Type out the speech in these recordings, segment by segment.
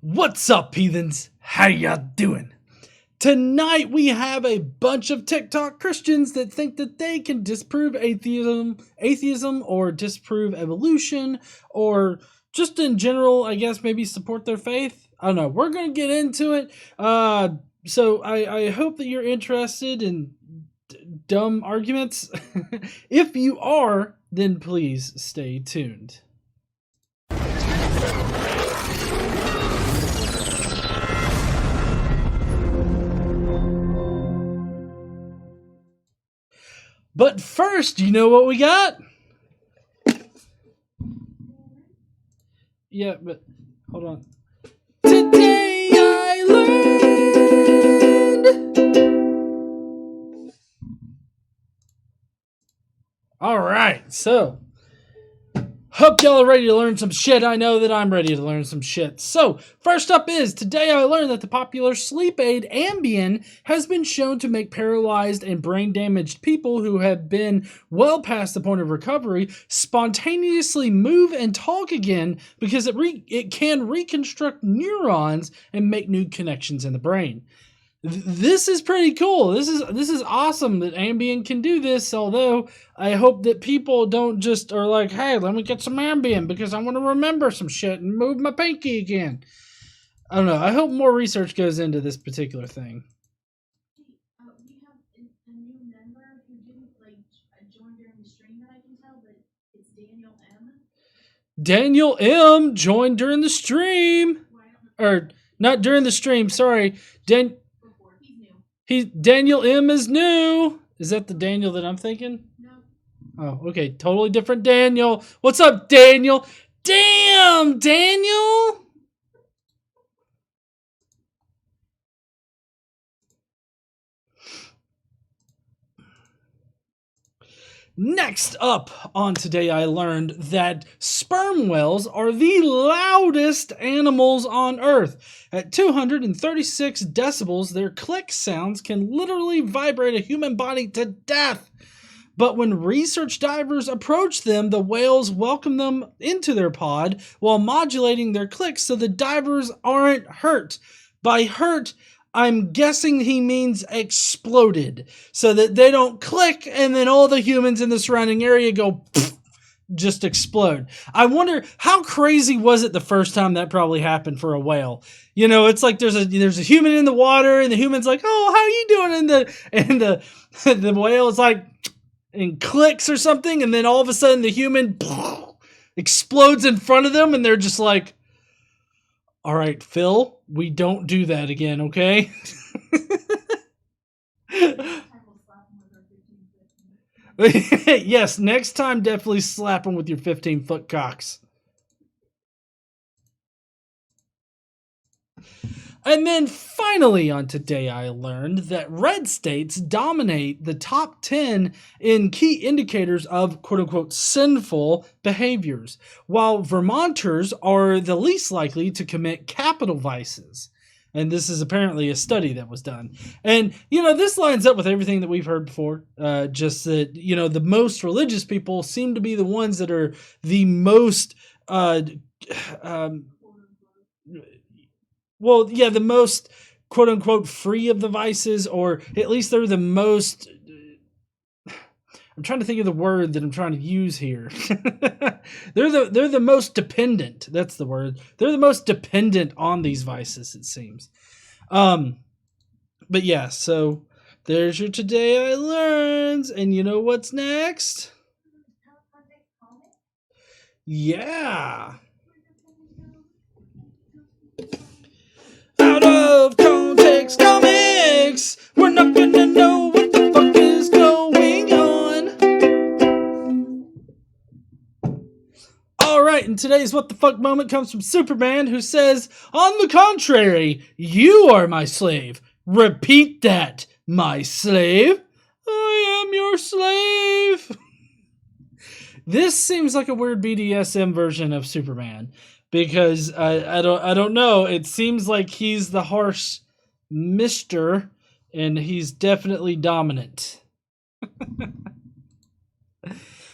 What's up, heathens? How ya doing? Tonight we have a bunch of TikTok Christians that think that they can disprove atheism or disprove evolution, or just in general, I guess maybe support their faith. I don't know. We're gonna get into it. So I hope that you're interested in dumb arguments. If you are, then please stay tuned. But first, you know what we got? Yeah, but hold on. Today I learned. All right, so hope y'all are ready to learn some shit. I know that I'm ready to learn some shit. So, first up is, today I learned that the popular sleep aid Ambien has been shown to make paralyzed and brain damaged people who have been well past the point of recovery spontaneously move and talk again because it can reconstruct neurons and make new connections in the brain. This is pretty cool. This is awesome that Ambien can do this, although I hope that people don't just are like, hey, let me get some Ambien because I want to remember some shit and move my pinky again. I don't know. I hope more research goes into this particular thing. We have a new member who didn't join during the stream that I can tell, but it's Daniel M. Daniel M joined during the stream. Or not during the stream, sorry. Daniel M is new. Is that the Daniel that I'm thinking? No. Oh, okay. Totally different Daniel. What's up, Daniel? Damn, Daniel! Next up on Today I learned that sperm whales are the loudest animals on Earth. At 236 decibels, their click sounds can literally vibrate a human body to death. But when research divers approach them, the whales welcome them into their pod while modulating their clicks so the divers aren't hurt. By hurt, I'm guessing he means exploded, so that they don't click and then all the humans in the surrounding area go pfft, just explode. I wonder how crazy was it the first time that probably happened for a whale. You know, it's like there's a human in the water and the human's like, "Oh, how are you doing?" and the whale is like and clicks or something, and then all of a sudden the human explodes in front of them and they're just like, all right, Phil, we don't do that again, okay? Yes, next time definitely slap them with your 15-foot cocks. And then finally on Today I learned that red states dominate the top 10 in key indicators of quote-unquote sinful behaviors, while Vermonters are the least likely to commit capital vices. And this is apparently a study that was done. And, you know, this lines up with everything that we've heard before. Just that, you know, the most religious people seem to be the ones that are the most well, yeah, the most quote unquote free of the vices, or at least they're the most. I'm trying to think of the word that I'm trying to use here. they're the most dependent. That's the word. They're the most dependent on these vices, it seems. But yeah, so there's your Today I Learns, and you know what's next? Yeah. Out of context comics, we're not gonna know what the fuck is going on. Alright, and today's What the Fuck moment comes from Superman, who says, on the contrary, you are my slave. Repeat that, my slave. I am your slave. This seems like a weird BDSM version of Superman. Because I don't know. It seems like he's the harsh mister, and he's definitely dominant.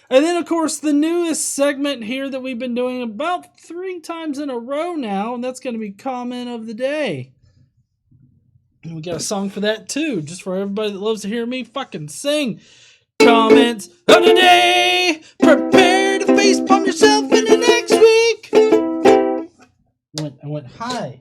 And then, of course, the newest segment here that we've been doing about 3 times in a row now, and that's going to be Comment of the Day. And we got a song for that, too, just for everybody that loves to hear me fucking sing. Comments of the Day! Prepare to facepalm yourself in the next week! I went high.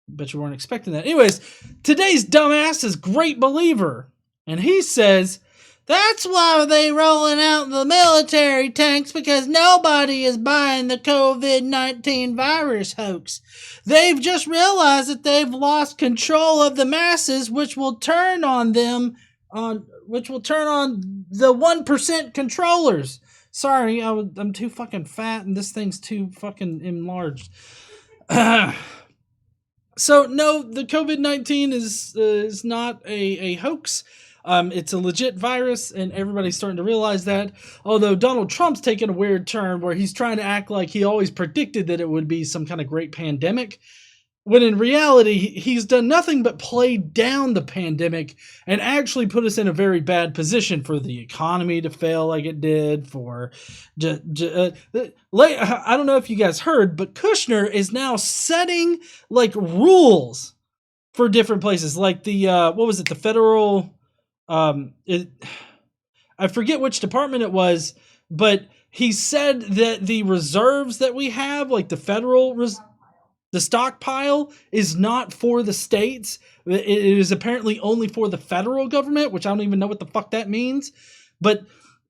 Bet you weren't expecting that. Anyways, today's dumbass is Great Believer. And he says, that's why they rolling out the military tanks, because nobody is buying the COVID-19 virus hoax. They've just realized that they've lost control of the masses, which will turn on the 1% controllers. Sorry, I'm too fucking fat and this thing's too fucking enlarged. So no, the COVID-19 is not a hoax. It's a legit virus, and everybody's starting to realize that. Although Donald Trump's taken a weird turn where he's trying to act like he always predicted that it would be some kind of great pandemic, when in reality, he's done nothing but play down the pandemic and actually put us in a very bad position for the economy to fail like it did. I don't know if you guys heard, but Kushner is now setting like rules for different places, like the what was it? The federal. I forget which department it was, but he said that the reserves that we have, like the federal the stockpile, is not for the states. It is apparently only for the federal government, which I don't even know what the fuck that means. But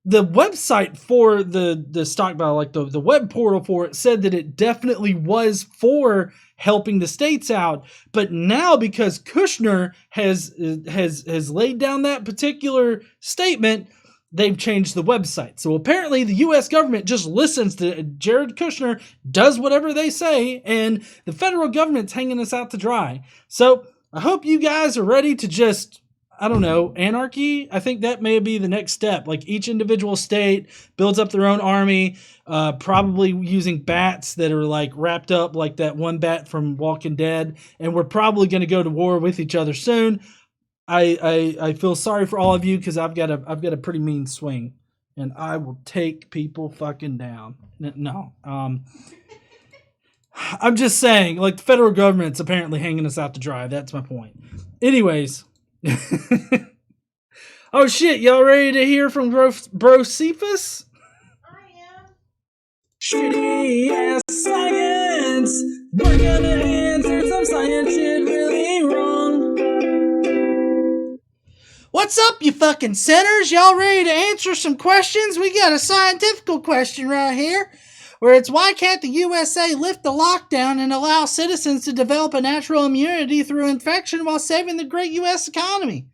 the website for the stockpile, like the web portal for it, said that it definitely was for helping the states out. But now, because Kushner has laid down that particular statement, they've changed the website. So apparently the U.S. government just listens to Jared Kushner, does whatever they say, and the federal government's hanging us out to dry. So I hope you guys are ready to just, I don't know, anarchy. I think that may be the next step. Like each individual state builds up their own army, probably using bats that are like wrapped up like that one bat from Walking Dead. And we're probably going to go to war with each other soon. I feel sorry for all of you because I've got a pretty mean swing, and I will take people fucking down. No, I'm just saying, like the federal government's apparently hanging us out to dry. That's my point. Anyways, oh shit, y'all ready to hear from Bro Cephas? I am. Shitty ass science. We're gonna answer some science shit really wrong. What's up, you fucking sinners? Y'all ready to answer some questions? We got a scientific question right here, where it's why can't the USA lift the lockdown and allow citizens to develop a natural immunity through infection while saving the great U.S. economy?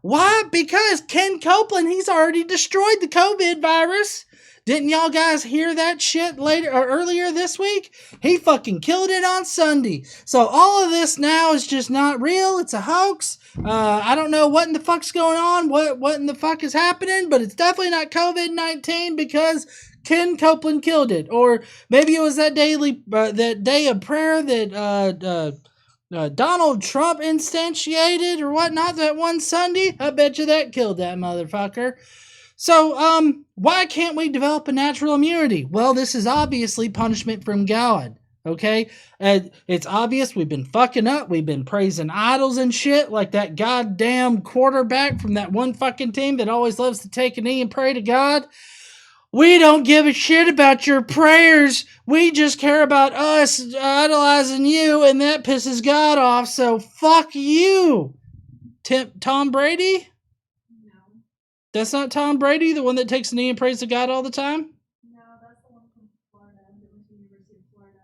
Why? Because Ken Copeland, he's already destroyed the COVID virus. Didn't y'all guys hear that shit earlier this week? He fucking killed it on Sunday. So all of this now is just not real. It's a hoax. I don't know what in the fuck's going on, what in the fuck is happening, but it's definitely not COVID-19 because Ken Copeland killed it. Or maybe it was that day of prayer that Donald Trump instantiated or whatnot that one Sunday. I bet you that killed that motherfucker. So, why can't we develop a natural immunity? Well, this is obviously punishment from God, okay? It's obvious we've been fucking up. We've been praising idols and shit like that goddamn quarterback from that one fucking team that always loves to take a knee and pray to God. We don't give a shit about your prayers. We just care about us idolizing you, and that pisses God off, so fuck you. Tom Brady? That's not Tom Brady, the one that takes a knee and prays to God all the time? No, that's the one from Florida. That went to the University of Florida.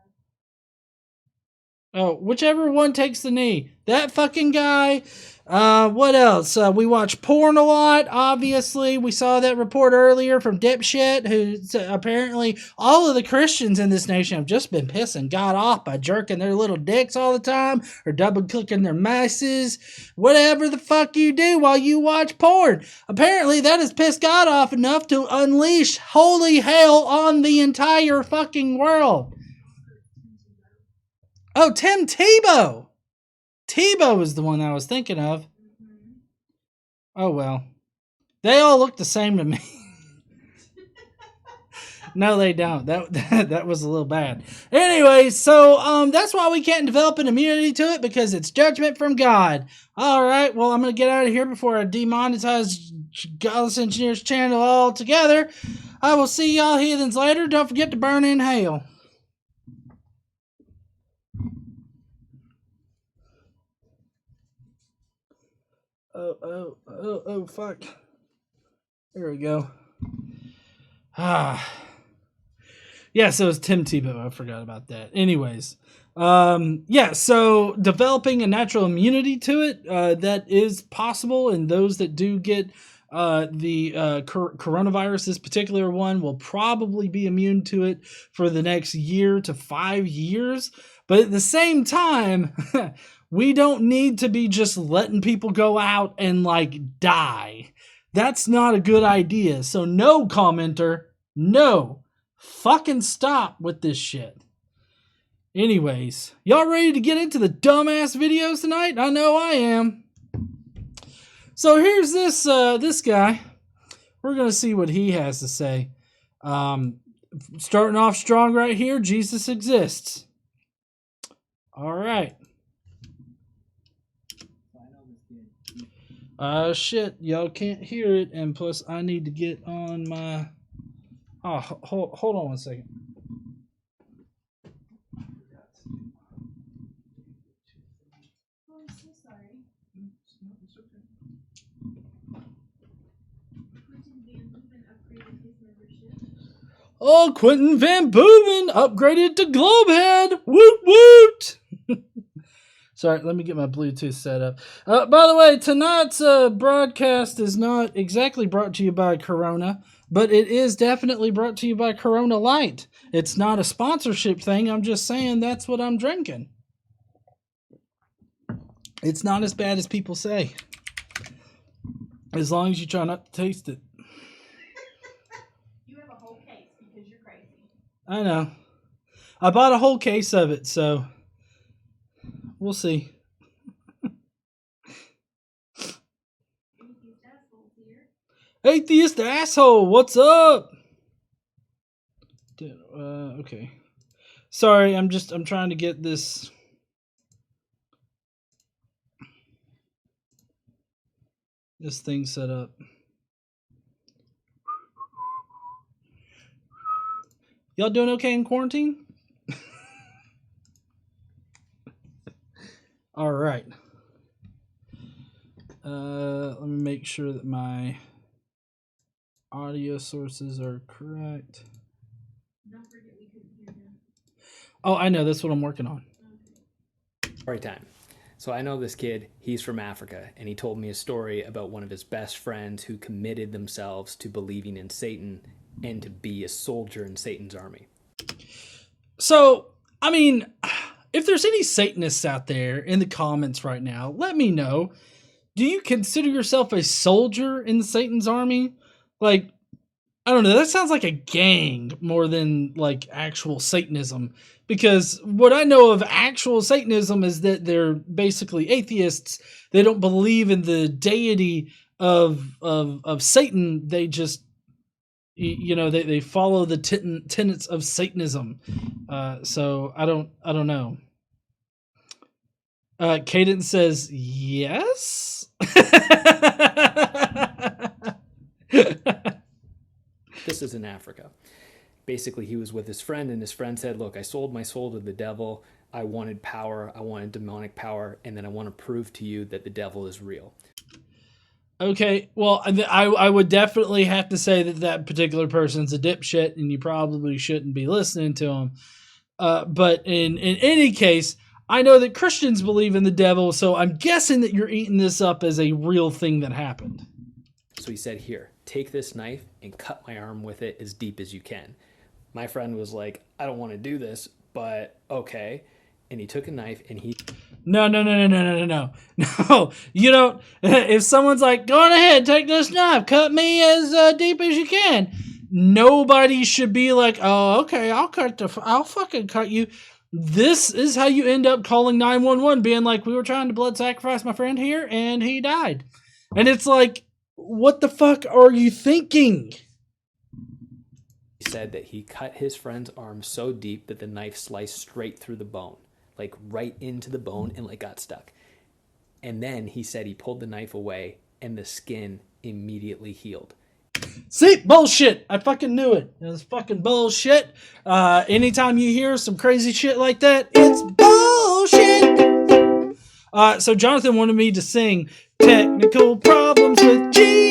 Oh, whichever one takes the knee. That fucking guy. What else? We watch porn a lot, obviously. We saw that report earlier from Dipshit, who apparently all of the Christians in this nation have just been pissing God off by jerking their little dicks all the time or double-clicking their mices. Whatever the fuck you do while you watch porn. Apparently that has pissed God off enough to unleash holy hell on the entire fucking world. Oh, Tim Tebow. Tebow is the one I was thinking of. Oh, well. They all look the same to me. No, they don't. That was a little bad. Anyway, so that's why we can't develop an immunity to it, because it's judgment from God. All right, well, I'm gonna get out of here before I demonetize Godless Engineers channel altogether. I will see y'all heathens later. Don't forget to burn in hell. Oh, fuck. There we go. Yeah, so it's Tim Tebow. I forgot about that. Anyways, yeah, so developing a natural immunity to it, that is possible, and those that do get the coronavirus, this particular one, will probably be immune to it for the next year to 5 years. But at the same time, we don't need to be just letting people go out and like die. That's not a good idea. So no, commenter, no. Fucking stop with this shit. Anyways, y'all ready to get into the dumbass videos tonight? I know I am. So here's this guy. We're gonna see what he has to say. Starting off strong right here. Jesus exists. All right. Shit, y'all can't hear it, and plus I need to get on my. Oh, hold on 1 second. Oh, I'm so sorry. Oh, Quentin Van Booven upgraded to Globehead. Woot woot. Sorry, let me get my Bluetooth set up. By the way, tonight's broadcast is not exactly brought to you by Corona, but it is definitely brought to you by Corona Light. It's not a sponsorship thing. I'm just saying that's what I'm drinking. It's not as bad as people say. As long as you try not to taste it. You have a whole case because you're crazy. I know. I bought a whole case of it, so we'll see. Atheist asshole, what's up? Okay. Sorry, I'm trying to get this. This thing set up. Y'all doing okay in quarantine? All right. Let me make sure that my audio sources are correct. Don't forget we couldn't hear him. Oh, I know. That's what I'm working on. Story time. So I know this kid, he's from Africa, and he told me a story about one of his best friends who committed themselves to believing in Satan and to be a soldier in Satan's army. So, I mean, if there's any Satanists out there in the comments right now, let me know. Do you consider yourself a soldier in Satan's army? Like, I don't know. That sounds like a gang more than like actual Satanism. Because what I know of actual Satanism is that they're basically atheists. They don't believe in the deity of Satan. They just, you know, they follow the tenets of Satanism. So I don't know. Cadence says yes. This is in Africa. Basically, he was with his friend, and his friend said, look, I sold my soul to the devil. I wanted power. I wanted demonic power. And then I want to prove to you that the devil is real. Okay, well, I would definitely have to say that particular person's a dipshit, and you probably shouldn't be listening to him. But in any case, I know that Christians believe in the devil, so I'm guessing that you're eating this up as a real thing that happened. So he said, here, take this knife and cut my arm with it as deep as you can. My friend was like, I don't want to do this, but okay. And he took a knife and he... No, you don't. If someone's like, go on ahead, take this knife, cut me as deep as you can. Nobody should be like, oh, okay, I'll fucking cut you. This is how you end up calling 911, being like, we were trying to blood sacrifice my friend here, and he died. And it's like, what the fuck are you thinking? He said that he cut his friend's arm so deep that the knife sliced straight through the bone, like right into the bone, and like got stuck. And then he said he pulled the knife away and the skin immediately healed. See, bullshit. I fucking knew it. It was fucking bullshit. Anytime you hear some crazy shit like that, it's bullshit. So Jonathan wanted me to sing Technical Problems with GE.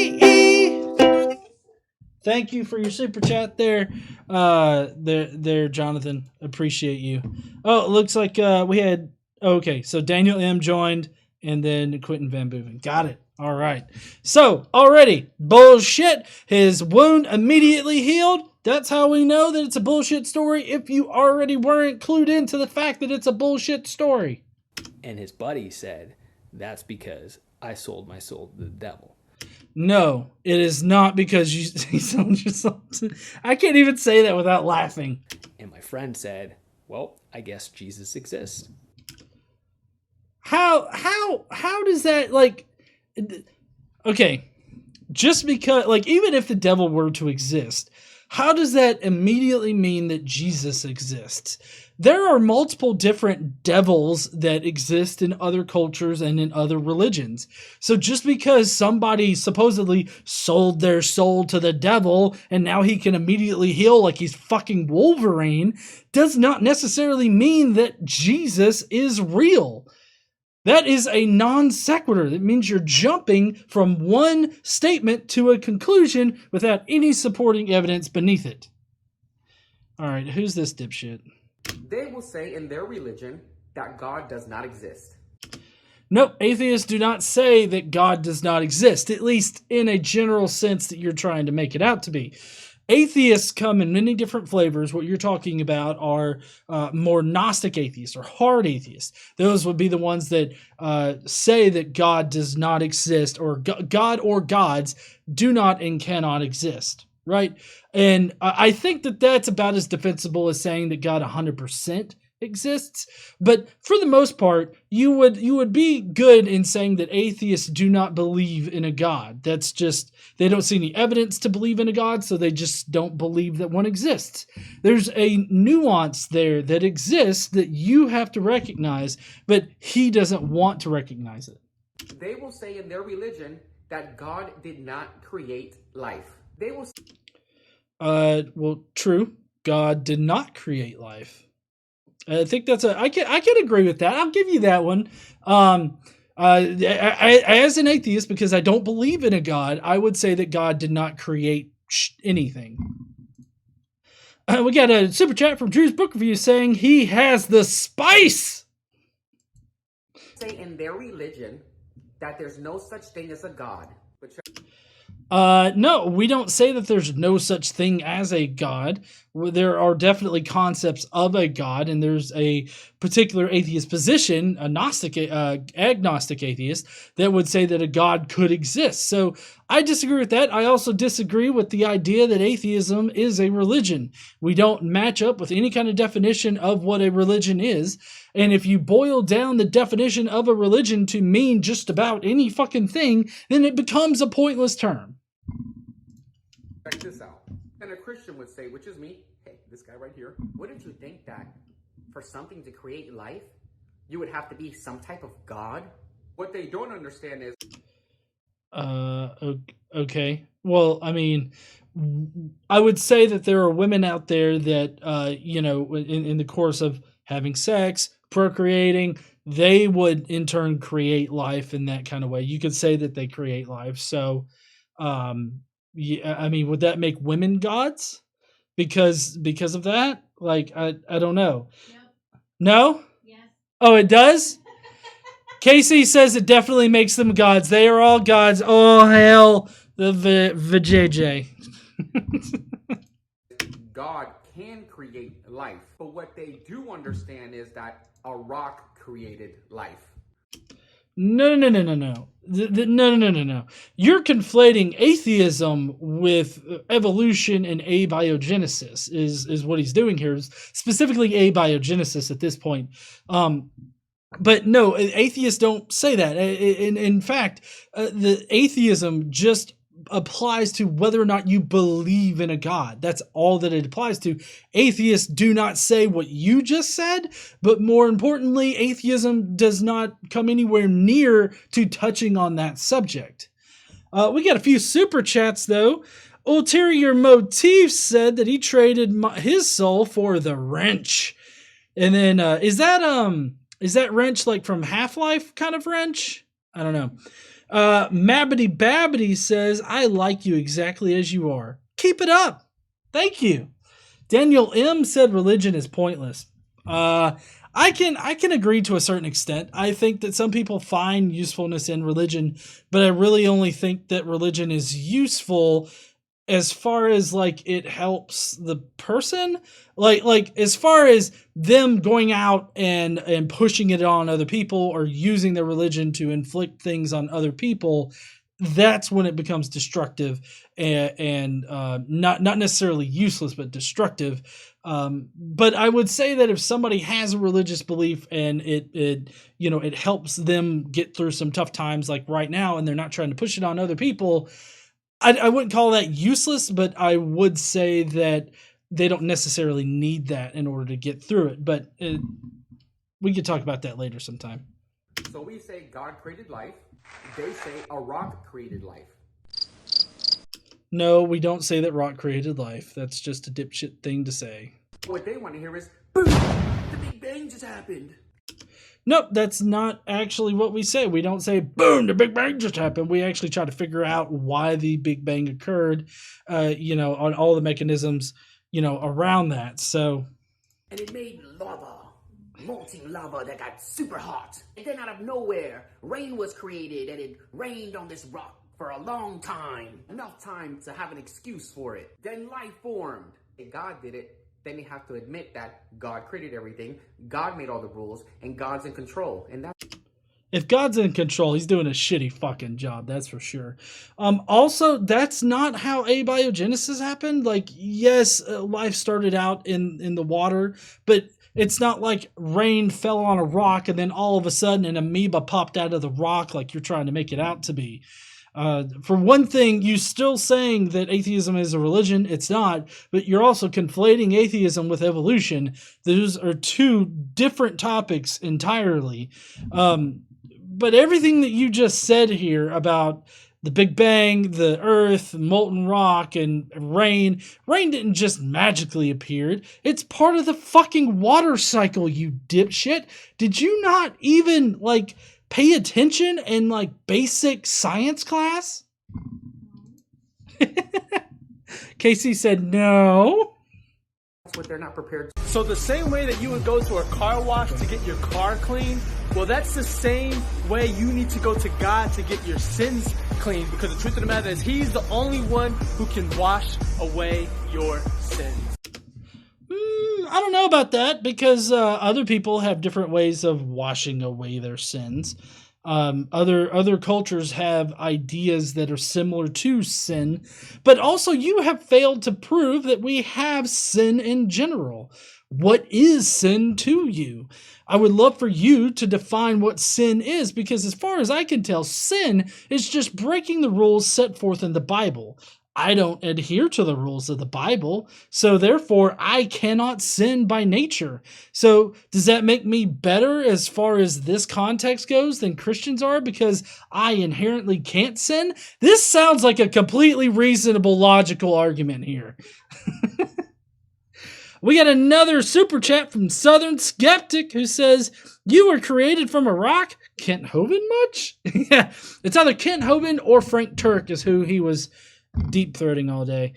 Thank you for your super chat there. There, Jonathan. Appreciate you. Oh, it looks like we had... Okay, so Daniel M. joined, and then Quentin Van Boeven. Got it. All right. So, already, bullshit. His wound immediately healed. That's how we know that it's a bullshit story if you already weren't clued into the fact that it's a bullshit story. And his buddy said, that's because I sold my soul to the devil. No, it is not because you sold your soul to... I can't even say that without laughing. And my friend said, well, I guess Jesus exists. How does that, like... Okay, just because, like, even if the devil were to exist, how does that immediately mean that Jesus exists? There are multiple different devils that exist in other cultures and in other religions. So just because somebody supposedly sold their soul to the devil and now he can immediately heal like he's fucking Wolverine does not necessarily mean that Jesus is real. That is a non sequitur. That means you're jumping from one statement to a conclusion without any supporting evidence beneath it. All right, who's this dipshit? They will say in their religion that God does not exist. Nope, atheists do not say that God does not exist, at least in a general sense that you're trying to make it out to be. Atheists come in many different flavors. What you're talking about are more Gnostic atheists or hard atheists. Those would be the ones that say that God does not exist, or God or gods do not and cannot exist, right? And I think that that's about as defensible as saying that God 100% exists. But for the most part, you would be good in saying that atheists do not believe in a God. That's just, they don't see any evidence to believe in a God, so they just don't believe that one exists. There's a nuance there that exists that you have to recognize, but he doesn't want to recognize it. They will say in their religion that God did not create life. They will well, true. God did not create life. I think that's I can agree with that. I'll give you that one. As an atheist, because I don't believe in a God, I would say that God did not create anything. We got a super chat from Drew's Book Review saying he has the spice. say in their religion that there's no such thing as a God. No, we don't say that there's no such thing as a God. There are definitely concepts of a God, and there's a particular atheist position, a Gnostic, agnostic atheist, that would say that a God could exist. So I disagree with that. I also disagree with the idea that atheism is a religion. We don't match up with any kind of definition of what a religion is. And if you boil down the definition of a religion to mean just about any fucking thing, then it becomes a pointless term. Check this out. And a Christian would say, which is me, hey, this guy right here, wouldn't you think that for something to create life, you would have to be some type of God? What they don't understand is... Okay. Well, I mean, I would say that there are women out there that, in the course of having sex, procreating, they would in turn create life in that kind of way. You could say that they create life. So, yeah, I mean, would that make women gods? Because of that? Like, I don't know. Yep. No? Yes. Oh, it does? Casey says it definitely makes them gods. They are all gods. Oh, hail the VJJ. God can create life, but what they do understand is that a rock created life. No. No. You're conflating atheism with evolution and abiogenesis is what he's doing here, specifically abiogenesis at this point. But no, atheists don't say that. In fact, the atheism just applies to whether or not you believe in a God. That's all that it applies to. Atheists do not say what you just said, but more importantly, atheism does not come anywhere near to touching on that subject. We got a few super chats though. Ulterior Motif said that he traded his soul for the wrench. And then is that wrench like from Half-Life kind of wrench? I don't know. Mabbity Babbity says, I like you exactly as you are. Keep it up. Thank you. Daniel M said religion is pointless. I can agree to a certain extent. I think that some people find usefulness in religion, but I really only think that religion is useful as far as like it helps the person, like as far as them going out and pushing it on other people or using their religion to inflict things on other people. That's when it becomes destructive and not necessarily useless, but destructive. But I would say that if somebody has a religious belief and it helps them get through some tough times like right now, and they're not trying to push it on other people, I wouldn't call that useless, but I would say that they don't necessarily need that in order to get through it. But we could talk about that later sometime. So we say God created life. They say a rock created life. No, we don't say that rock created life. That's just a dipshit thing to say. What they want to hear is, boom, the Big Bang just happened. Nope, that's not actually what we say. We don't say, boom, the Big Bang just happened. We actually try to figure out why the Big Bang occurred, on all the mechanisms, around that. So, and it made lava, molten lava that got super hot. And then out of nowhere, rain was created, and it rained on this rock for a long time. Enough time to have an excuse for it. Then life formed. And God did it. Then they have to admit that God created everything, God made all the rules, and God's in control. And that's... If God's in control, he's doing a shitty fucking job, that's for sure. Also, that's not how abiogenesis happened. Like, yes, life started out in the water, but it's not like rain fell on a rock and then all of a sudden an amoeba popped out of the rock like you're trying to make it out to be. For one thing, you're still saying that atheism is a religion. It's not, but you're also conflating atheism with evolution. Those are two different topics entirely. But everything that you just said here about the Big Bang, the Earth, molten rock, and rain didn't just magically appear. It's part of the fucking water cycle, you dipshit. Did you not even, pay attention in basic science class? Casey said no. That's what they're not prepared to. So the same way that you would go to a car wash to get your car clean, well, that's the same way you need to go to God to get your sins clean, because the truth of the matter is he's the only one who can wash away your sins. I don't know about that, because other people have different ways of washing away their sins. Other cultures have ideas that are similar to sin, but also you have failed to prove that we have sin in general. What is sin to you? I would love for you to define what sin is, because as far as I can tell, sin is just breaking the rules set forth in the Bible. I don't adhere to the rules of the Bible, so therefore I cannot sin by nature. So does that make me better as far as this context goes than Christians are because I inherently can't sin? This sounds like a completely reasonable, logical argument here. We got another super chat from Southern Skeptic who says, you were created from a rock? Kent Hovind much? Yeah, it's either Kent Hovind or Frank Turk is who he was deep throating all day.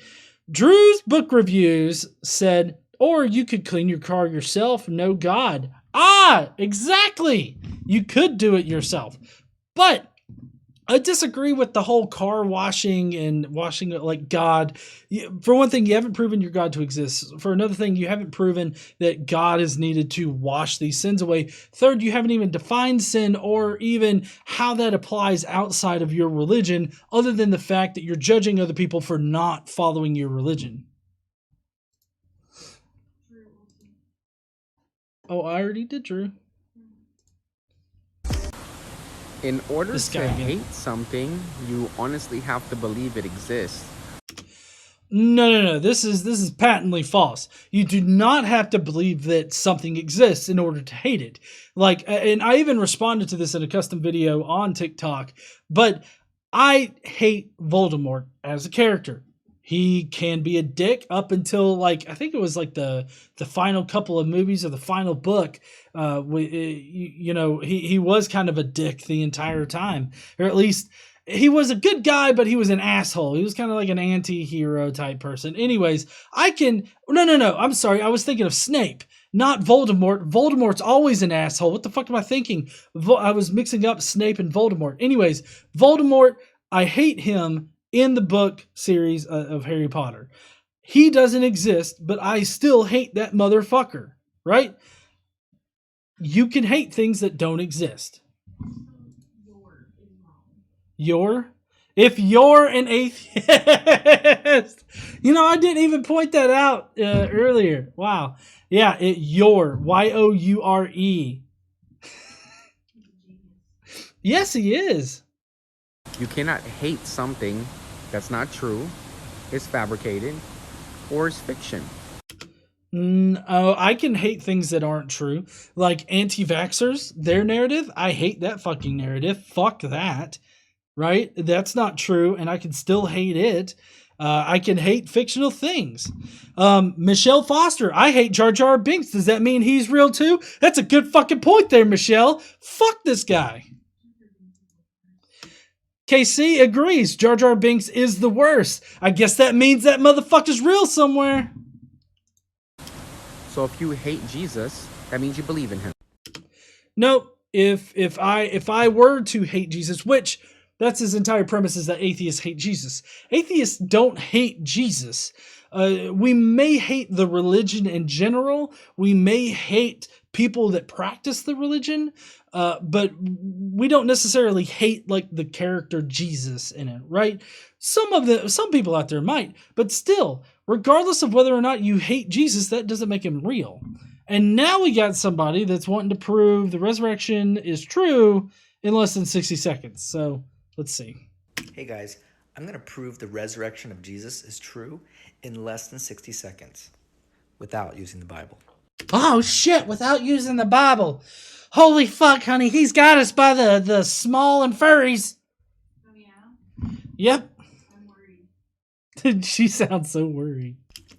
Drew's Book Reviews said, or you could clean your car yourself, no God. Ah, exactly. You could do it yourself. But I disagree with the whole car washing and washing it like God. For one thing, you haven't proven your God to exist. For another thing, you haven't proven that God is needed to wash these sins away. Third, you haven't even defined sin or even how that applies outside of your religion, other than the fact that you're judging other people for not following your religion. Oh, I already did, Drew. In order This guy to again. hate something, you honestly have to believe it exists. No. This is patently false. You do not have to believe that something exists in order to hate it. Like, and I even responded to this in a custom video on TikTok, but I hate Voldemort as a character. He can be a dick up until, like, I think it was like the final couple of movies or the final book. He was kind of a dick the entire time, or at least he was a good guy, but he was an asshole. He was kind of like an anti-hero type person. Anyways, no. I'm sorry. I was thinking of Snape, not Voldemort. Voldemort's always an asshole. What the fuck am I thinking? I was mixing up Snape and Voldemort. Anyways, Voldemort, I hate him in the book series of Harry Potter. He doesn't exist, but I still hate that motherfucker, right? You can hate things that don't exist. If you're an atheist, I didn't even point that out earlier. Wow. Yeah, Y-O-U-R-E. Yes, he is. You cannot hate something that's not true, is fabricated, or is fiction. No, I can hate things that aren't true. Like anti-vaxxers, their narrative. I hate that fucking narrative. Fuck that. Right? That's not true, and I can still hate it. I can hate fictional things. Michelle Foster, I hate Jar Jar Binks. Does that mean he's real too? That's a good fucking point there, Michelle. Fuck this guy. KC agrees. Jar Jar Binks is the worst. I guess that means that motherfucker's real somewhere. So if you hate Jesus, that means you believe in him. Nope. If I were to hate Jesus, which that's his entire premise, is that atheists hate Jesus. Atheists don't hate Jesus. We may hate the religion in general. We may hate people that practice the religion, but we don't necessarily hate like the character Jesus in it, right? Some people out there might, but still, regardless of whether or not you hate Jesus, that doesn't make him real. And now we got somebody that's wanting to prove the resurrection is true in less than 60 seconds. So let's see. Hey guys, I'm going to prove the resurrection of Jesus is true in less than 60 seconds without using the Bible. Oh shit, without using the Bible. Holy fuck, honey, he's got us by the small and furries. Oh yeah? Yep. I'm worried. She sounds so worried.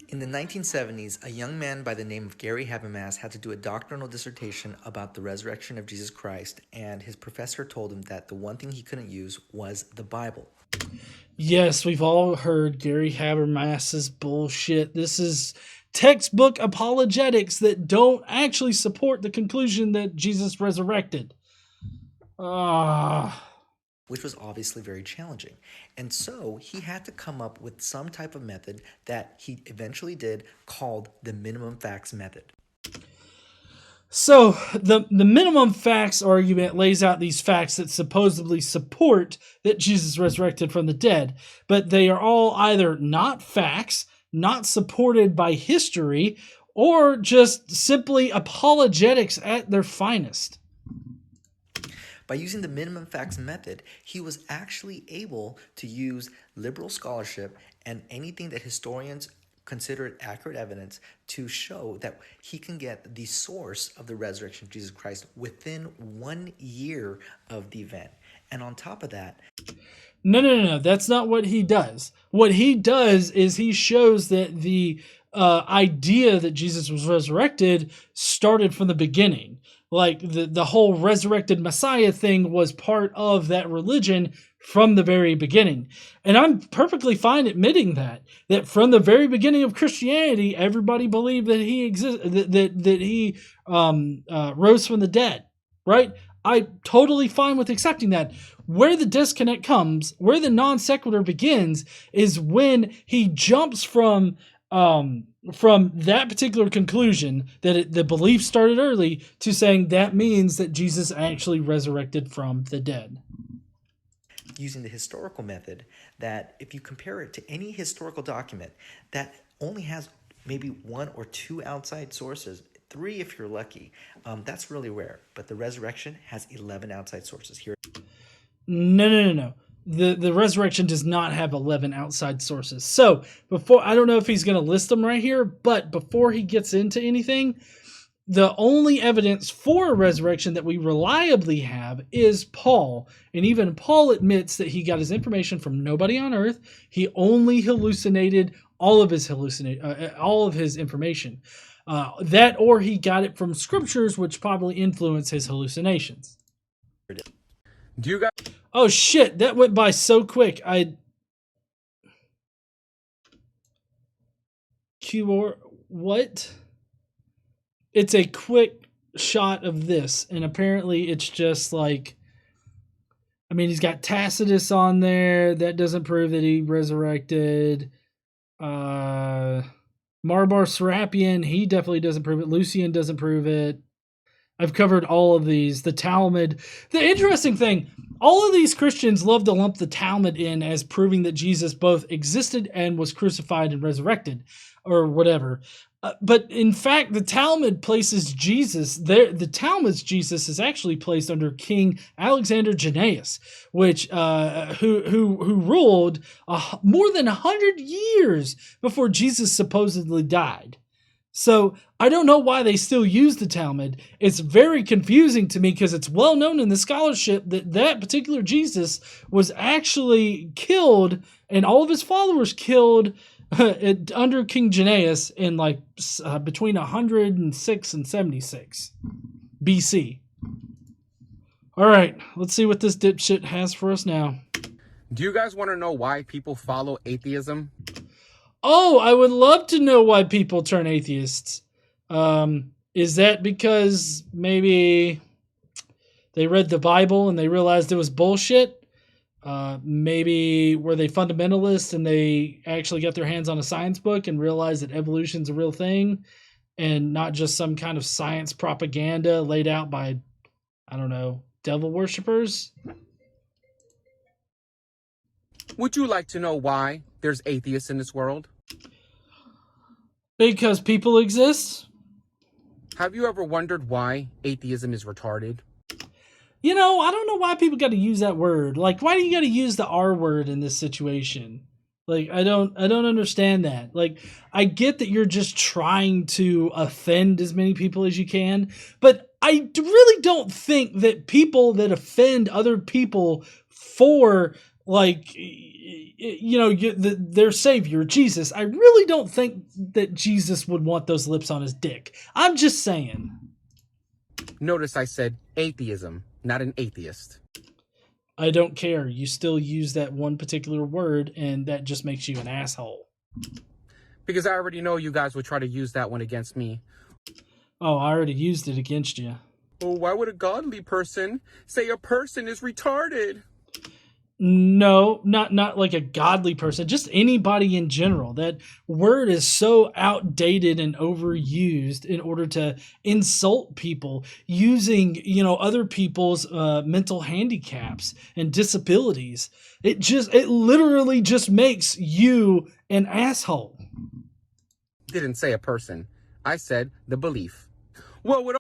In the 1970s, a young man by the name of Gary Habermas had to do a doctoral dissertation about the resurrection of Jesus Christ, and his professor told him that the one thing he couldn't use was the Bible. Yes, we've all heard Gary Habermas's bullshit. This is textbook apologetics that don't actually support the conclusion that Jesus resurrected. Which was obviously very challenging. And so he had to come up with some type of method that he eventually did, called the minimum facts method. So the minimum facts argument lays out these facts that supposedly support that Jesus resurrected from the dead, but they are all either not facts, not supported by history, or just simply apologetics at their finest. By using the minimum facts method, he was actually able to use liberal scholarship and anything that historians consider accurate evidence to show that he can get the source of the resurrection of Jesus Christ within 1 year of the event. And on top of that... No. That's not what he does. What he does is he shows that the idea that Jesus was resurrected started from the beginning. Like the whole resurrected Messiah thing was part of that religion from the very beginning. And I'm perfectly fine admitting that from the very beginning of Christianity, everybody believed that he existed, that he rose from the dead, right? I'm totally fine with accepting that. Where the disconnect comes, where the non sequitur begins, is when he jumps from that particular conclusion that the belief started early to saying that means that Jesus actually resurrected from the dead. Using the historical method, that if you compare it to any historical document that only has maybe 1 or 2 outside sources, 3 if you're lucky, that's really rare. But the resurrection has 11 outside sources here. No. The resurrection does not have 11 outside sources. So before, I don't know if he's going to list them right here, but before he gets into anything, the only evidence for a resurrection that we reliably have is Paul. And even Paul admits that he got his information from nobody on earth. He only hallucinated all of his information. That or he got it from scriptures, which probably influence his hallucinations. Do you guys? Oh shit, that went by so quick. What? It's a quick shot of this, and apparently it's just like, I mean, he's got Tacitus on there. That doesn't prove that he resurrected. Marbar Serapion, he definitely doesn't prove it. Lucian doesn't prove it. I've covered all of these. The Talmud. The interesting thing, all of these Christians love to lump the Talmud in as proving that Jesus both existed and was crucified and resurrected, or whatever. But in fact, the Talmud places Jesus there. The Talmud's Jesus is actually placed under King Alexander Jannaeus, which who ruled more than 100 years before Jesus supposedly died. So I don't know why they still use the Talmud. It's very confusing to me because it's well known in the scholarship that that particular Jesus was actually killed and all of his followers killed under King Jannaeus in like between 106 and 76 BC. All right, let's see what this dipshit has for us now. Do you guys want to know why people follow atheism? Oh, I would love to know why people turn atheists. Is that because maybe they read the Bible and they realized it was bullshit? Maybe were they fundamentalists and they actually got their hands on a science book and realized that evolution's a real thing and not just some kind of science propaganda laid out by, I don't know, devil worshippers? Would you like to know why there's atheists in this world? Because people exist. Have you ever wondered why atheism is retarded? You know, I don't know why people got to use that word. Like, why do you got to use the R word in this situation? Like, I don't understand that. Like, I get that you're just trying to offend as many people as you can, but I really don't think that people that offend other people for, like, you know, their savior, Jesus, I really don't think that Jesus would want those lips on his dick. I'm just saying. Notice I said atheism, not an atheist. I don't care. You still use that one particular word, and that just makes you an asshole. Because I already know you guys would try to use that one against me. Oh, I already used it against you. Oh, why would a godly person say a person is retarded? No, not like a godly person, just anybody in general. That word is so outdated and overused in order to insult people using, you know, other people's mental handicaps and disabilities. It literally just makes you an asshole. Didn't say a person. I said the belief. Well, what?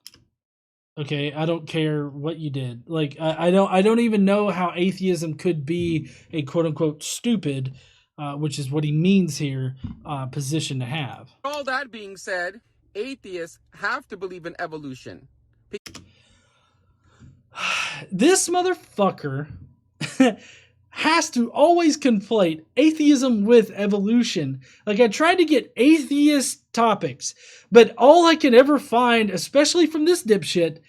Okay, I don't care what you did. Like, I don't even know how atheism could be a quote unquote stupid, which is what he means here, position to have. All that being said, atheists have to believe in evolution. This motherfucker has to always conflate atheism with evolution. Like, I tried to get atheist topics, but all I can ever find, especially from this dipshit,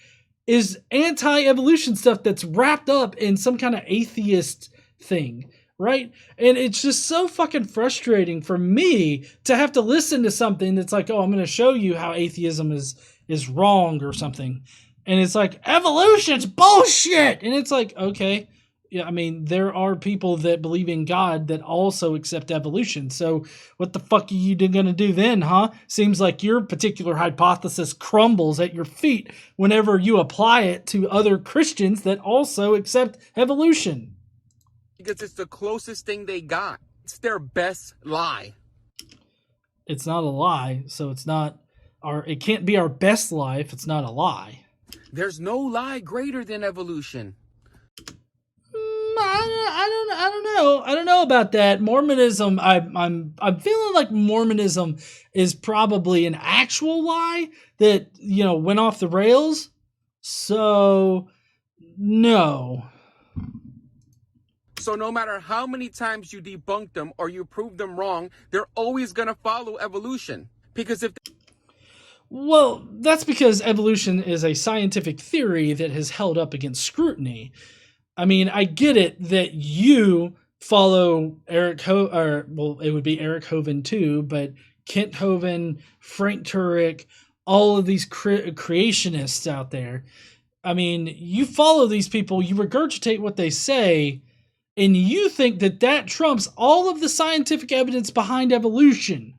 is anti-evolution stuff that's wrapped up in some kind of atheist thing, right? And it's just so fucking frustrating for me to have to listen to something that's like, oh, I'm going to show you how atheism is wrong or something. And it's like, evolution's bullshit! And it's like, okay, yeah, I mean, there are people that believe in God that also accept evolution. So what the fuck are you going to do then, huh? Seems like your particular hypothesis crumbles at your feet whenever you apply it to other Christians that also accept evolution. Because it's the closest thing they got. It's their best lie. It's not a lie, so it can't be our best lie if it's not a lie. There's no lie greater than evolution. I don't know about that. Mormonism, I'm feeling like Mormonism is probably an actual lie that, you know, went off the rails. So, no. So no matter how many times you debunk them or you prove them wrong, they're always going to follow evolution. Because if Well, that's because evolution is a scientific theory that has held up against scrutiny. I mean, I get it that you follow it would be Eric Hovind too, but Kent Hovind, Frank Turek, all of these creationists out there. I mean, you follow these people, you regurgitate what they say, and you think that that trumps all of the scientific evidence behind evolution.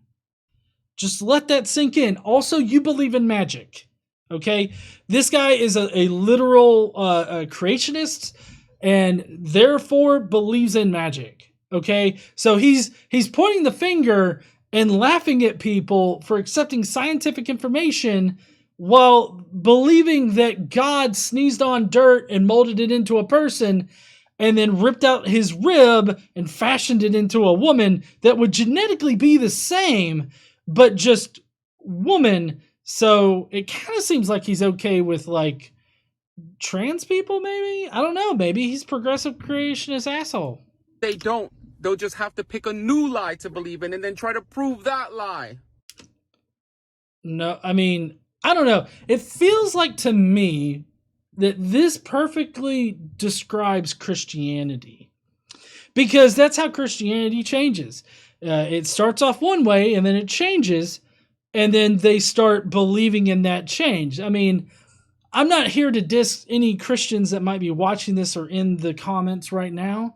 Just let that sink in. Also, you believe in magic. Okay? This guy is a literal creationist and therefore believes in magic. Okay? So he's pointing the finger and laughing at people for accepting scientific information while believing that God sneezed on dirt and molded it into a person and then ripped out his rib and fashioned it into a woman that would genetically be the same, but just woman. So it kind of seems like he's okay with like trans people, maybe? I don't know. Maybe he's progressive creationist asshole. they don't, they'll just have to pick a new lie to believe in and then try to prove that lie. No, I mean, I don't know. It feels like to me that this perfectly describes Christianity. Because that's how Christianity changes. It starts off one way and then it changes, and then they start believing in that change. I mean, I'm not here to diss any Christians that might be watching this or in the comments right now.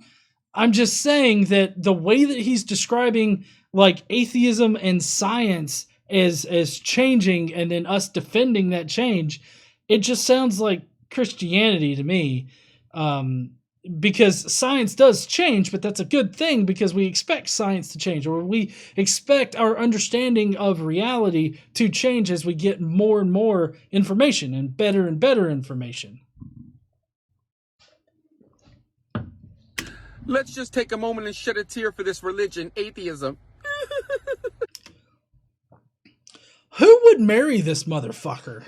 I'm just saying that the way that he's describing like atheism and science as changing and then us defending that change, it just sounds like Christianity to me. Because science does change, but that's a good thing because we expect science to change, or we expect our understanding of reality to change as we get more and more information and better information. Let's just take a moment and shed a tear for this religion, atheism. Who would marry this motherfucker?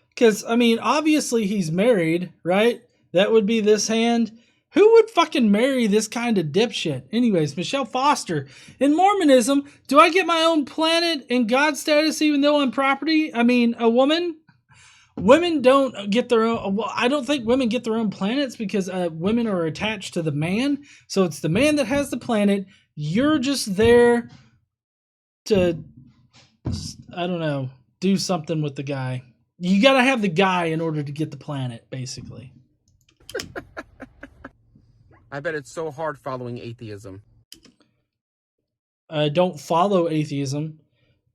Because, I mean, obviously he's married, right? That would be this hand. Who would fucking marry this kind of dipshit? Anyways, Michelle Foster. In Mormonism, do I get my own planet and God status even though I'm property? I mean, a woman? Women don't get their own... Well, I don't think women get their own planets because women are attached to the man. So it's the man that has the planet. You're just there to, I don't know, do something with the guy. You gotta have the guy in order to get the planet, basically. I bet it's so hard following atheism. I don't follow atheism.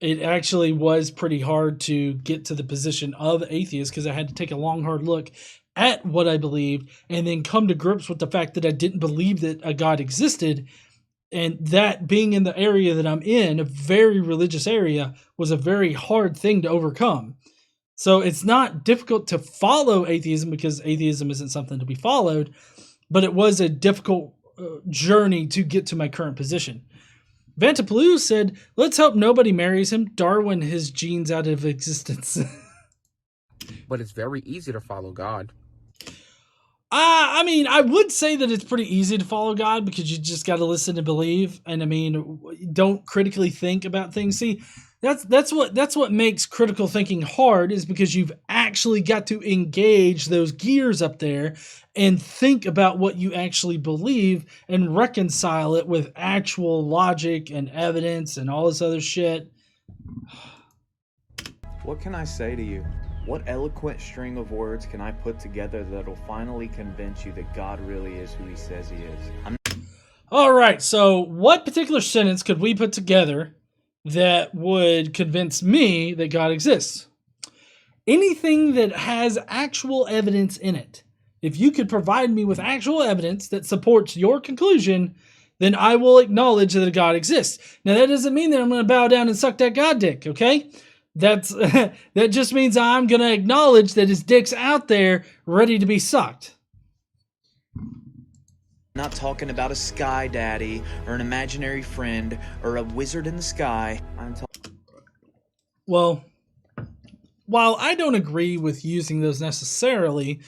It actually was pretty hard to get to the position of atheist because I had to take a long, hard look at what I believed and then come to grips with the fact that I didn't believe that a God existed. And that being in the area that I'm in, a very religious area, was a very hard thing to overcome. So it's not difficult to follow atheism because atheism isn't something to be followed, but it was a difficult journey to get to my current position. Vantapaloo said, let's hope nobody marries him. Darwin his genes out of existence. But it's very easy to follow God. I mean, I would say that it's pretty easy to follow God because you just got to listen and believe. And I mean, don't critically think about things. See, that's what makes critical thinking hard, is because you've actually got to engage those gears up there and think about what you actually believe and reconcile it with actual logic and evidence and all this other shit. What can I say to you? What eloquent string of words can I put together that'll finally convince you that God really is who he says he is? All right, so what particular sentence could we put together that would convince me that God exists? Anything that has actual evidence in it. If you could provide me with actual evidence that supports your conclusion, then I will acknowledge that a God exists. Now, that doesn't mean that I'm going to bow down and suck that God dick, okay? That just means I'm going to acknowledge that his dick's out there ready to be sucked. Not talking about a sky daddy or an imaginary friend or a wizard in the sky. Well, while I don't agree with using those necessarily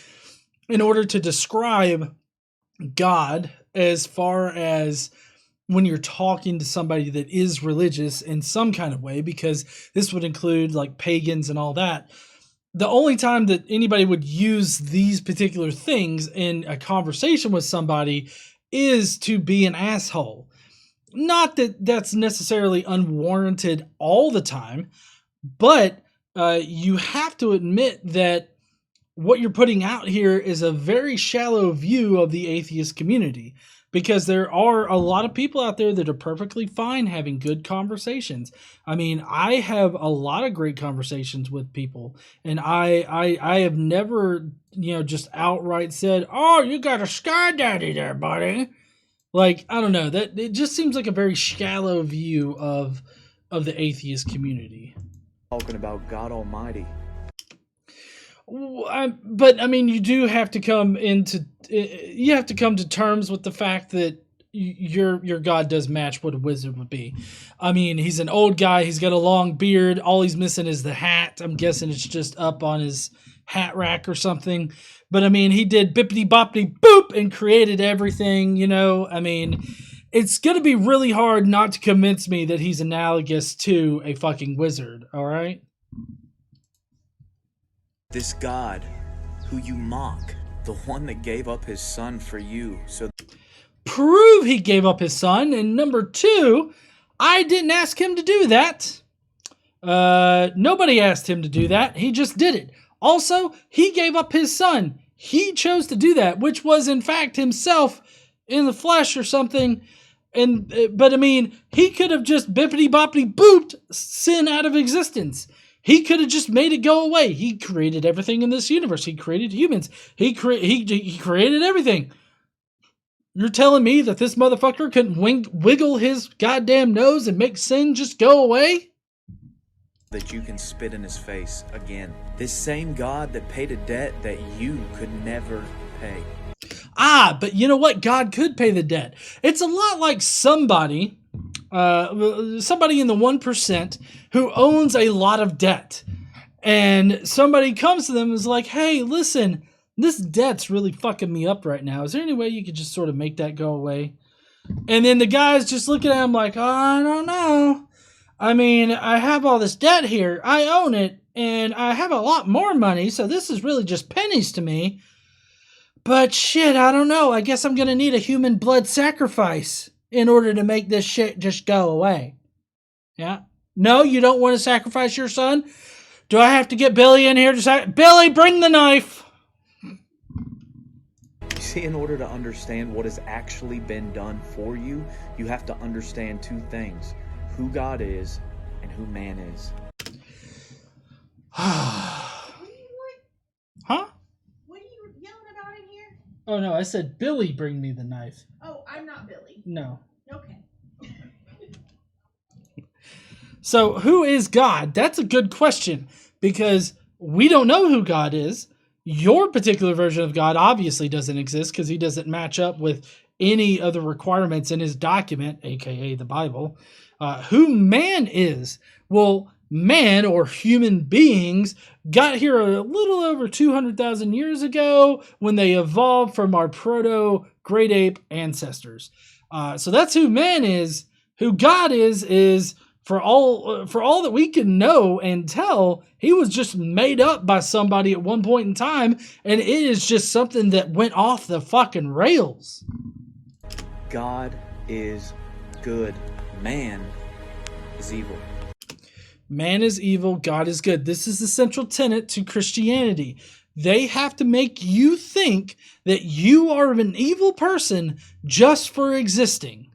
in order to describe God, as far as when you're talking to somebody that is religious in some kind of way, because this would include like pagans and all that, the only time that anybody would use these particular things in a conversation with somebody is to be an asshole. Not that that's necessarily unwarranted all the time, but you have to admit that what you're putting out here is a very shallow view of the atheist community, because there are a lot of people out there that are perfectly fine having good conversations. I mean, I have a lot of great conversations with people, and I have never, just outright said, "Oh, you got a sky daddy there, buddy." Like, I don't know, that it just seems like a very shallow view of the atheist community. Talking about God Almighty. But I mean, you do have to come to terms with the fact that your God does match what a wizard would be. I mean, he's an old guy. He's got a long beard. All he's missing is the hat. I'm guessing it's just up on his hat rack or something. But I mean, he did bippity boppity boop and created everything. I mean, it's gonna be really hard not to convince me that he's analogous to a fucking wizard. All right. This God who you mock, the one that gave up his son for you. So prove he gave up his son. And number two, I didn't ask him to do that. Nobody asked him to do that. He just did it. Also, he gave up his son. He chose to do that, which was in fact himself in the flesh or something. But I mean, he could have just bippity boppity booped sin out of existence. He could have just made it go away. He created everything in this universe. He created humans. He created everything. You're telling me that this motherfucker couldn't wiggle his goddamn nose and make sin just go away? That you can spit in his face again. This same God that paid a debt that you could never pay. But you know what? God could pay the debt. It's a lot like somebody in the 1% who owns a lot of debt. And somebody comes to them and is like, "Hey, listen, this debt's really fucking me up right now. Is there any way you could just sort of make that go away?" And then the guy's just looking at him like, "Oh, I don't know. I mean, I have all this debt here. I own it, and I have a lot more money, so this is really just pennies to me. But shit, I don't know. I guess I'm going to need a human blood sacrifice in order to make this shit just go away." Yeah? No, you don't want to sacrifice your son? Do I have to get Billy in here to Billy, bring the knife! You see, in order to understand what has actually been done for you, you have to understand two things. Who God is and who man is. Huh? What are you yelling about in here? Oh no, I said, "Billy, bring me the knife." Oh, I'm not Billy. No. Okay. So, who is God? That's a good question, because we don't know who God is. Your particular version of God obviously doesn't exist because he doesn't match up with any of the requirements in his document, aka the Bible. Who man is? Well, man, or human beings, got here a little over 200,000 years ago when they evolved from our proto-great ape ancestors. So that's who man is. Who God is for all that we can know and tell, he was just made up by somebody at one point in time, and it is just something that went off the fucking rails. God is good. Man is evil. Man is evil, God is good. This is the central tenet to Christianity. They have to make you think that you are an evil person just for existing.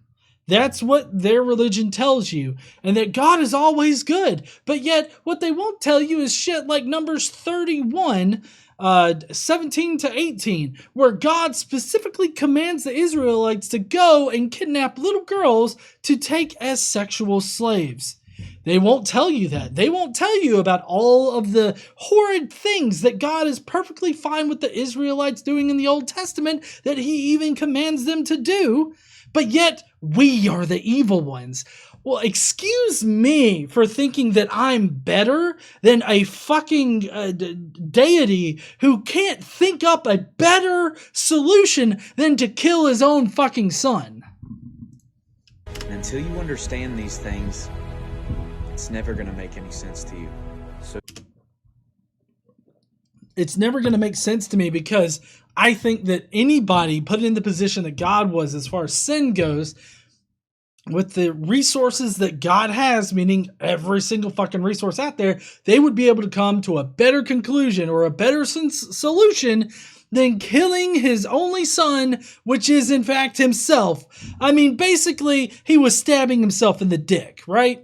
That's what their religion tells you, and that God is always good. But yet, what they won't tell you is shit like Numbers 31, 17 to 18, where God specifically commands the Israelites to go and kidnap little girls to take as sexual slaves. They won't tell you that. They won't tell you about all of the horrid things that God is perfectly fine with the Israelites doing in the Old Testament, that he even commands them to do, but yet we are the evil ones. Well, excuse me for thinking that I'm better than a fucking deity who can't think up a better solution than to kill his own fucking son. Until you understand these things, it's never going to make any sense to you. So it's never going to make sense to me, because I think that anybody put in the position that God was as far as sin goes, with the resources that God has, meaning every single fucking resource out there, they would be able to come to a better conclusion or a better solution than killing his only son, which is in fact himself. I mean, basically, he was stabbing himself in the dick, right?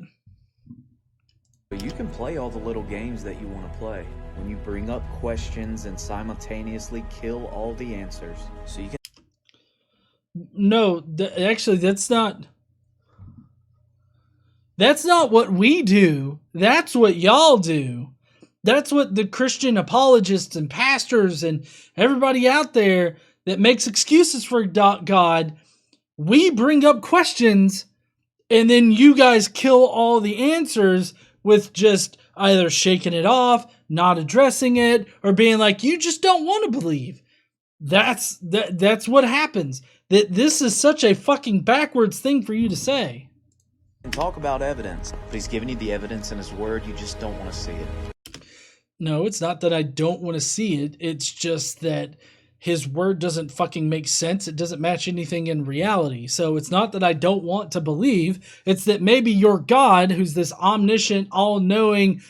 you can play all the little games that you want to play when you bring up questions and simultaneously kill all the answers. So you can... No, actually, that's not what we do. That's what y'all do. That's what the Christian apologists and pastors and everybody out there that makes excuses for God, we bring up questions and then you guys kill all the answers with just either shaking it off, not addressing it, or being like, you just don't want to believe. That's what happens. That this is such a fucking backwards thing for you to say. talk about evidence, but he's giving you the evidence in his word. You just don't want to see it. No, it's not that I don't want to see it. It's just that his word doesn't fucking make sense. It doesn't match anything in reality. So it's not that I don't want to believe. It's that maybe your God, who's this omniscient, all-knowing,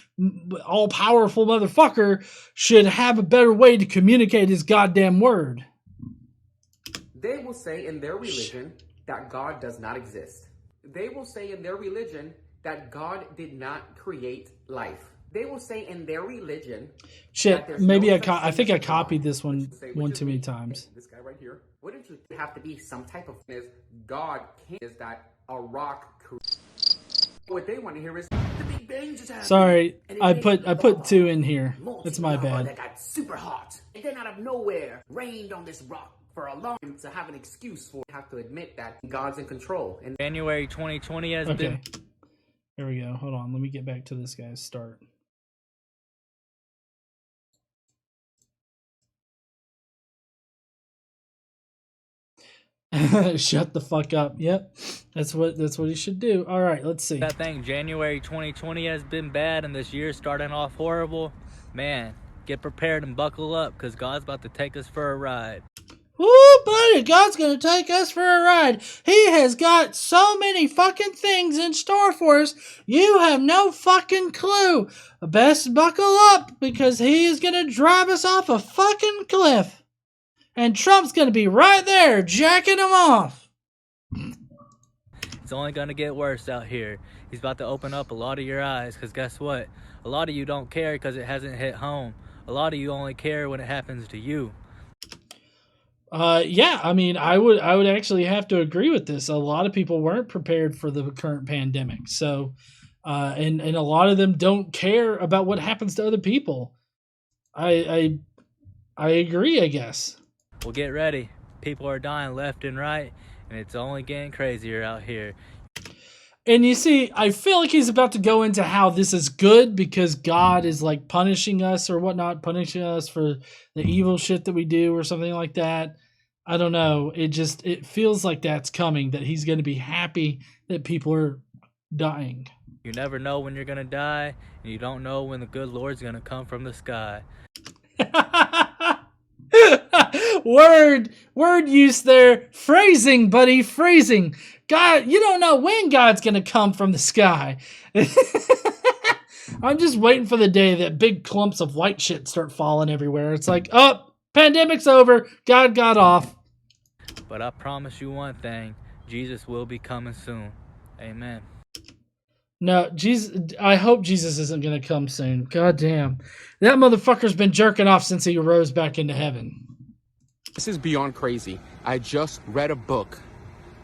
all-powerful motherfucker, should have a better way to communicate his goddamn word. They will say in their religion that God does not exist. They will say in their religion that God did not create life. They will say in their religion... Shit, maybe I think I copied this one too many times. This guy right here. Wouldn't you have to be some type of... God is that a rock... What they want to hear is... The Big Bang just happened. Sorry, I put two in here. It's my bad. That got super hot. And then out of nowhere, rained on this rock for a long time to have an excuse for... Have to admit that God's in control. And January 2020 has been... Here we go. Hold on. Let me get back to this guy's start. Shut the fuck up. Yep. That's what he should do. All right, let's see. I think January 2020 has been bad and this year starting off horrible. Man, get prepared and buckle up because God's about to take us for a ride. Woo, buddy, God's gonna take us for a ride. He has got so many fucking things in store for us. You have no fucking clue. Best buckle up because he is gonna drive us off a fucking cliff. And Trump's going to be right there, jacking him off. It's only going to get worse out here. He's about to open up a lot of your eyes, because guess what? A lot of you don't care because it hasn't hit home. A lot of you only care when it happens to you. Yeah, I mean, I would actually have to agree with this. A lot of people weren't prepared for the current pandemic. So, and a lot of them don't care about what happens to other people. I agree, I guess. Well, get ready. People are dying left and right, and it's only getting crazier out here. And you see, I feel like he's about to go into how this is good because God is like punishing us or whatnot, punishing us for the evil shit that we do or something like that. I don't know. It feels like that's coming, that he's going to be happy that people are dying. You never know when you're going to die, and you don't know when the good Lord's going to come from the sky. Word use there. Phrasing, buddy, phrasing. God, you don't know when God's gonna come from the sky. I'm just waiting for the day that big clumps of white shit start falling everywhere. It's like, oh, pandemic's over. God got off. But I promise you one thing. Jesus will be coming soon. Amen. No, Jesus. I hope Jesus isn't gonna come soon. God damn. That motherfucker's been jerking off since he rose back into heaven. This is beyond crazy. I just read a book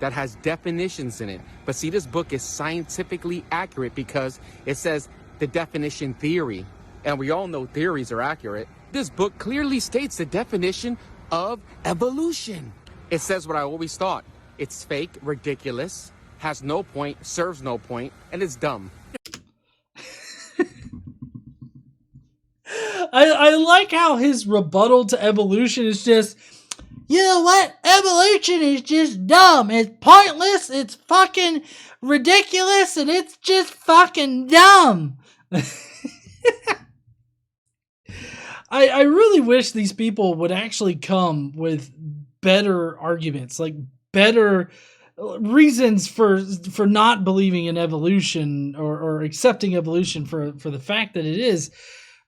that has definitions in it. But see, this book is scientifically accurate because it says the definition theory. And we all know theories are accurate. This book clearly states the definition of evolution. It says what I always thought. It's fake, ridiculous, has no point, serves no point, and it's dumb. I like how his rebuttal to evolution is just, you know what? Evolution is just dumb. It's pointless. It's fucking ridiculous. And it's just fucking dumb. I really wish these people would actually come with better arguments, like better reasons for not believing in evolution or accepting evolution for the fact that it is.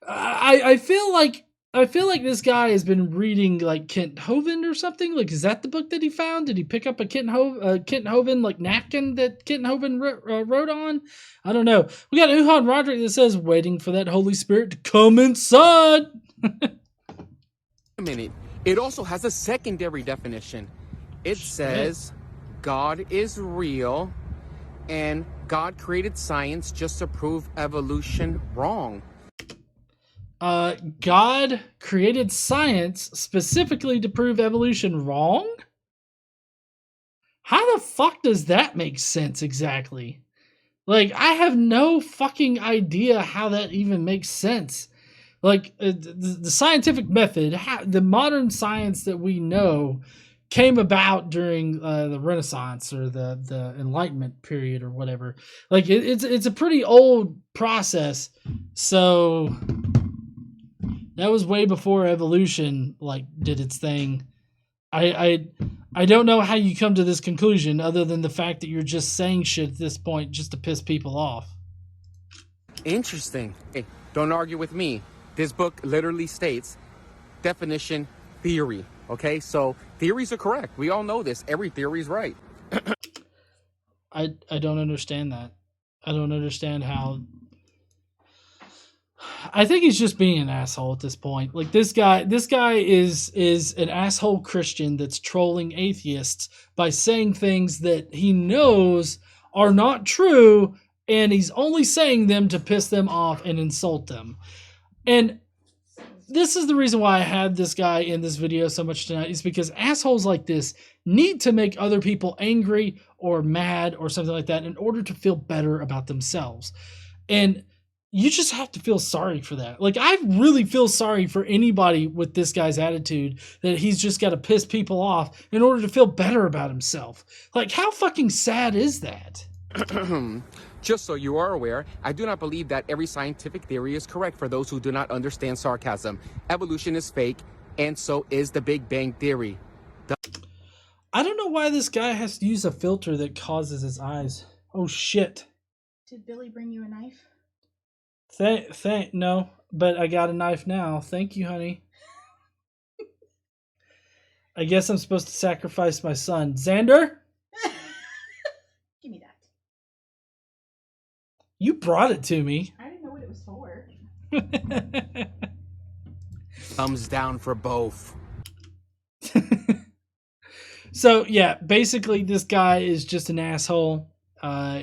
I feel like this guy has been reading like Kent Hovind or something. Like, is that the book that he found? Did he pick up a Kent Hovind like napkin that Kent Hovind wrote on? I don't know. We got Uhan Roderick that says, waiting for that Holy Spirit to come inside. A minute. It also has a secondary definition. It says God is real and God created science just to prove evolution wrong. God created science specifically to prove evolution wrong? How the fuck does that make sense exactly? Like, I have no fucking idea how that even makes sense. Like, the scientific method, the modern science that we know came about during the Renaissance or the Enlightenment period or whatever. Like, it's a pretty old process, so that was way before evolution like did its thing. I don't know how you come to this conclusion other than the fact that you're just saying shit at this point just to piss people off. Interesting. Hey, don't argue with me. This book literally states definition theory. Okay, so theories are correct. We all know this. Every theory is right. I don't understand that. I don't understand how. I think he's just being an asshole at this point. Like, this guy is an asshole Christian that's trolling atheists by saying things that he knows are not true, and he's only saying them to piss them off and insult them. And this is the reason why I had this guy in this video so much tonight, is because assholes like this need to make other people angry or mad or something like that in order to feel better about themselves. And you just have to feel sorry for that. Like, I really feel sorry for anybody with this guy's attitude that he's just got to piss people off in order to feel better about himself. Like, how fucking sad is that? Just so you are aware, I do not believe that every scientific theory is correct for those who do not understand sarcasm. Evolution is fake, and so is the Big Bang Theory. I don't know why this guy has to use a filter that causes his eyes. Oh, shit. Did Billy bring you a knife? No, but I got a knife now. Thank you, honey. I guess I'm supposed to sacrifice my son. Xander? Give me that. You brought it to me. I didn't know what it was for. Thumbs down for both. So, yeah, basically this guy is just an asshole.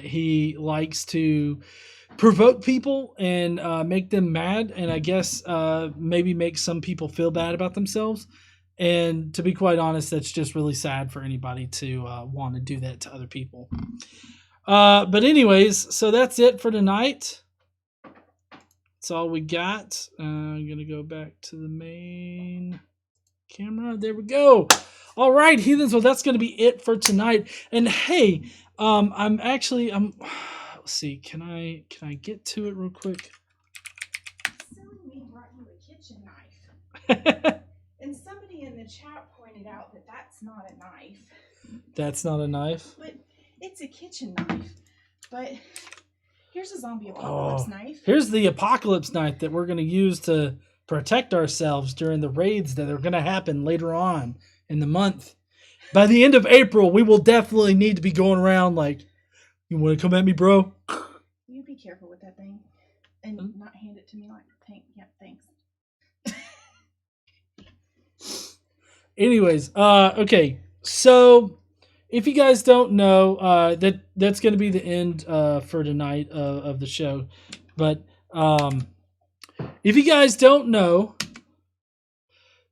He likes to provoke people and make them mad, and I guess maybe make some people feel bad about themselves. And to be quite honest, that's just really sad for anybody to want to do that to other people. But anyways, so that's it for tonight. That's all we got. I'm going to go back to the main camera. There we go. All right, heathens. Well, that's going to be it for tonight. And hey, let's see. Can I get to it real quick? Silly me brought you a kitchen knife. And somebody in the chat pointed out that that's not a knife. That's not a knife? But it's a kitchen knife. But here's a zombie apocalypse knife. Here's the apocalypse knife that we're going to use to protect ourselves during the raids that are going to happen later on in the month. By the end of April, we will definitely need to be going around like, you want to come at me, bro? You be careful with that thing. And not hand it to me like, thanks. Anyways, okay. So if you guys don't know, that's going to be the end for tonight of the show. But if you guys don't know,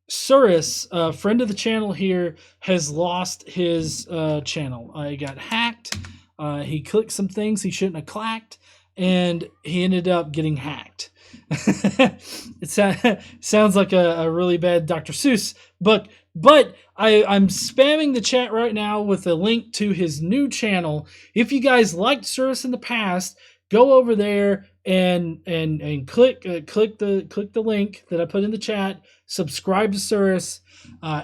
Surus, a friend of the channel here, has lost his channel. He got hacked. He clicked some things he shouldn't have clacked, and he ended up getting hacked. It sounds like a really bad Dr. Seuss book, but I'm spamming the chat right now with a link to his new channel. If you guys liked Surus in the past, go over there and click the link that I put in the chat. Subscribe to Surus.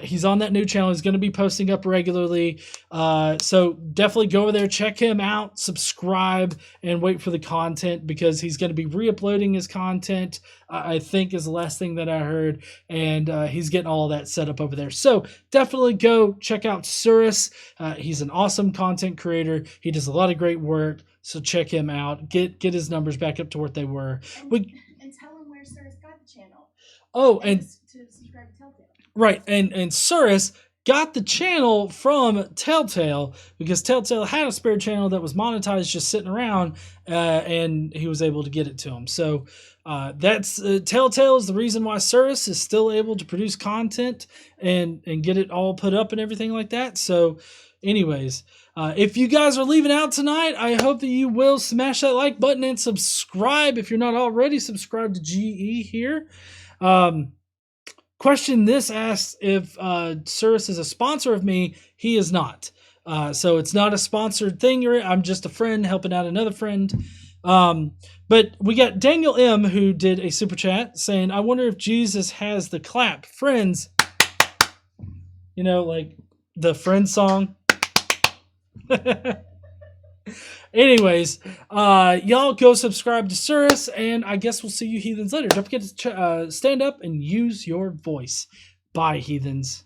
He's on that new channel. He's going to be posting up regularly. So definitely go over there, check him out, subscribe, and wait for the content, because he's going to be re-uploading his content, I think is the last thing that I heard. And he's getting all that set up over there. So definitely go check out Surus. He's an awesome content creator. He does a lot of great work. So check him out. Get his numbers back up to what they were. And tell him where Surus got the channel. Oh, and to subscribe to Telltale. Right, and Surus got the channel from Telltale, because Telltale had a spare channel that was monetized just sitting around, and he was able to get it to him. So that's Telltale is the reason why Surus is still able to produce content and get it all put up and everything like that. So anyways, if you guys are leaving out tonight, I hope that you will smash that like button and subscribe if you're not already subscribed to GE here. Question this asks if Surus is a sponsor of me. He is not. So it's not a sponsored thing. I'm just a friend helping out another friend. But we got Daniel M, who did a super chat saying, I wonder if Jesus has the clap. Friends. You know, like the Friends song. Anyways, y'all go subscribe to Surus, and I guess we'll see you heathens later. Don't forget to stand up and use your voice. Bye, heathens.